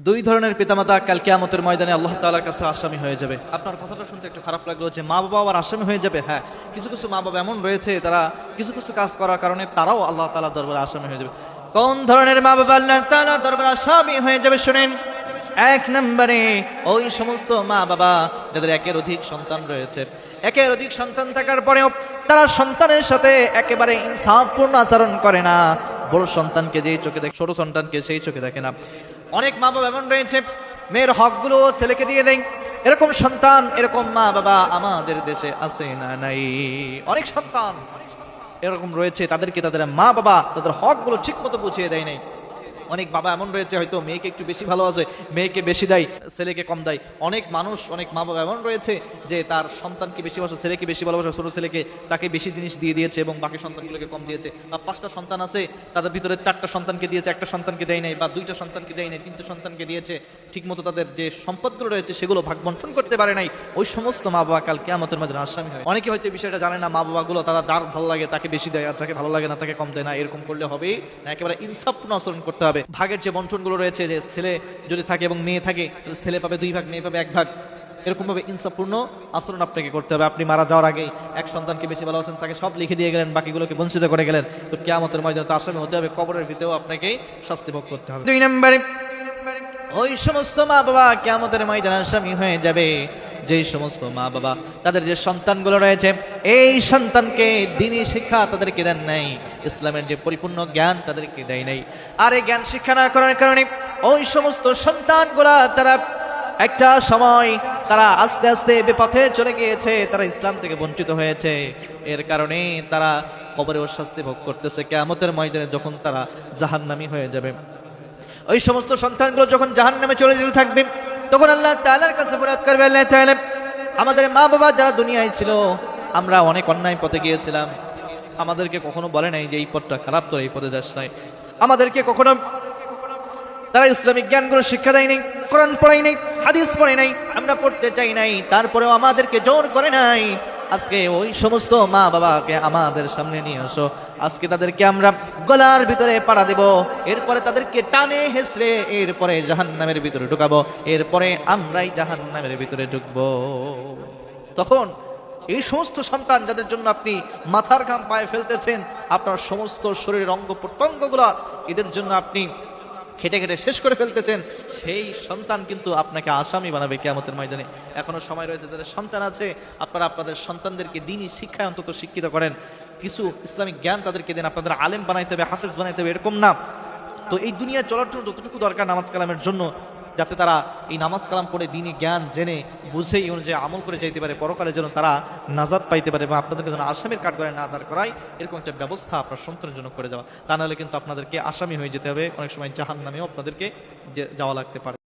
দুই ধরনের পিতামাতা কাল কিয়ামতের ময়দানে আল্লাহ তাআলার কাছে আসামি হয়ে যাবে। আপনার কথাটা শুনতে একটু খারাপ লাগলো যে মা বাবা আবার আসামি হয়ে যাবে। হ্যাঁ, কিছু কিছু মা বাবা এমন রয়েছে তারা কিছু কিছু কাজ করার কারণে তারাও আল্লাহ তাআলার দরবারে আসামি হয়ে যাবে। কোন ধরনের মা বাবা আল্লাহ তাআলার দরবারে আসামি হয়ে যাবে শুনেন। এক নম্বরে ওই সমস্ত মা বাবা যাদের একের অধিক সন্তান রয়েছে, একের অধিক সন্তান থাকার পরেও তারা সন্তানের সাথে একেবারে ইনসাফপূর্ণ আচরণ করে না। বড় সন্তানকে যেই চোখে দেখে ছোট সন্তানকে সেই চোখে দেখে না। অনেক মা বাবা এমন রয়েছে মেয়ের হকগুলো ছেলেকে দিয়ে দেয়। এরকম সন্তান, এরকম মা বাবা আমাদের দেশে আছে না নাই? অনেক সন্তান এরকম রয়েছে, তাদেরকে তাদের মা বাবা তাদের হকগুলো ঠিক মতো বুঝিয়ে দেয় নাই। অনেক বাবা এমন রয়েছে হয়তো মেয়েকে একটু বেশি ভালোবাসে, মেয়েকে বেশি দেয়, ছেলেকে কম দেয়। অনেক মানুষ, অনেক মা বাবা এমন রয়েছে যে তার সন্তানকে বেশি ভালোবাসে, ছেলেকে বেশি ভালোবাসে, ছোট ছেলেকে তাকে বেশি জিনিস দিয়ে দিয়েছে এবং বাকি সন্তানগুলোকে কম দিয়েছে। বা 5টা সন্তান আছে, তাদের ভিতরে 4টা সন্তানকে দিয়েছে, একটা সন্তানকে দেয় নাই, বা 2টা সন্তানকে দেয় নাই, 3টে সন্তানকে দিয়েছে। ঠিকমতো তাদের যে সম্পদগুলো রয়েছে সেগুলো ভাগ বন্টন করতে পারে নাই। ওই সমস্ত মা বাবা কাল কিয়ামতের মধ্যে আসামি হয়। অনেকে হয়তো বিষয়টা জানে না, মা বাবাগুলো তারা যার ভালো লাগে তাকে বেশি দেয়, আর যাকে ভালো লাগে না তাকে কম দেয় না। এরকম করলে হবে না, একেবারে ইনসাফপূর্ণ আচরণ করতে হবে। ভাগের যে বন্টনগুলো রয়েছে, যে ছেলে যদি থাকে এবং মেয়ে থাকে, ছেলে পাবে 2 ভাগ, মেয়ে পাবে 1 ভাগ, এরকম ভাবে ইনসাফপূর্ণ আচরণ আপনাকে করতে হবে। আপনি মারা যাওয়ার আগেই এক সন্তানকে বেশি ভালোবাসেন, তাকে সব লিখে দিয়ে গেলেন, বাকিগুলোকে বঞ্চিত করে গেলেন, তো কিয়ামতের ময়দানে তার আসামি হতে হবে, কবরের ভিতরেও আপনাকে শাস্তি ভোগ করতে হবে। 2 নম্বরে ওই সমস্ত মা বাবা কিয়ামতের ময়দানে আসামি হয়ে যাবে যেই সমস্ত মা বাবা তাদের যে সন্তানগুলো রয়েছে এই সন্তানকে দ্বীনি শিক্ষা তাদেরকে দেন নাই, ইসলামের যে পরিপূর্ণ জ্ঞান তাদেরকে দেয় নাই। আর এই জ্ঞান শিক্ষা না করার কারণে ওই সমস্ত সন্তানগুলা তারা একটা সময় তারা আস্তে আস্তে বিপথে চলে গিয়েছে, তারা ইসলাম থেকে বঞ্চিত হয়েছে। এর কারণে তারা কবরেও শাস্তি ভোগ করতেছে। কিয়ামতের ময়দানে যখন তারা জাহান্নামী হয়ে যাবে, ওই সমস্ত সন্তানগুলো যখন জাহান্নামে চলে যেতে থাকবে, তখন আল্লাহ তাআলার কাছে ফরিয়াদ করবে, আল্লাহ তাআলা আমাদের মা বাবা যারা দুনিয়ায় ছিল, আমরা অনেক অন্যায় পথে গিয়েছিলাম, আমাদেরকে কখনো বলে নাই যে এই পথটা খারাপ, তো এই পথে যাস নাই। আমাদেরকে কখনো তারা ইসলামিক জ্ঞানগুলো শিক্ষা দেয় নাই, কোরআন পড়াই নাই, হাদিস পড়ে নাই, আমরা পড়তে চাই নাই, তারপরেও আমাদেরকে জোর করে নাই। আজকে ওই সমস্ত মা বাবাকে আমাদের সামনে নিয়ে আসো, আজকে তাদেরকে আমরা গলার ভিতরে পাড়া দেব, এরপরে তাদেরকে টানে হেসড়ে এরপরে জাহান্নামের ভিতরে ঢুকাবো, এরপরে আমরাই জাহান্নামের ভিতরে ঢুকবো। তখন এই সমস্ত সন্তান যাদের জন্য আপনি মাথার ঘাম পায়ে ফেলতেছেন, আপনার সমস্ত শরীরের অঙ্গ প্রত্যঙ্গগুলো এদের জন্য আপনি খেটে খেটে শেষ করে ফেলতেছেন, সেই সন্তান কিন্তু আপনাকে আসামি বানাবে কিয়ামতের ময়দানে। এখনো সময় রয়েছে, যাদের সন্তান আছে আপনারা আপনাদের সন্তানদেরকে দ্বীনি শিক্ষায় অন্তত শিক্ষিত করেন, কিছু ইসলামিক জ্ঞান তাদেরকে দেন। আপনাদের আলেম বানাইতে হবে, হাফেজ বানাইতে হবে এরকম না। তো এই দুনিয়া চলার জন্য যতটুকু দরকার নামাজ কালামের জন্য, যাতে তারা এই নামাজ কালাম পড়ে দ্বীনি জ্ঞান জেনে বুঝে এই অনুযায়ী আমল করে যাইতে পারে, পরকালে যেন তারা নাজাত পাইতে পারে এবং আপনাদেরকে যেন আসামির কাঠগড়ায় না দাঁড় করায়, এরকম একটা ব্যবস্থা আপনার সন্তানের জন্য করে যাওয়া। তা নাহলে কিন্তু আপনাদেরকে আসামি হয়ে যেতে হবে, অনেক সময় জাহান্নামেও আপনাদেরকে যাওয়া লাগতে পারে।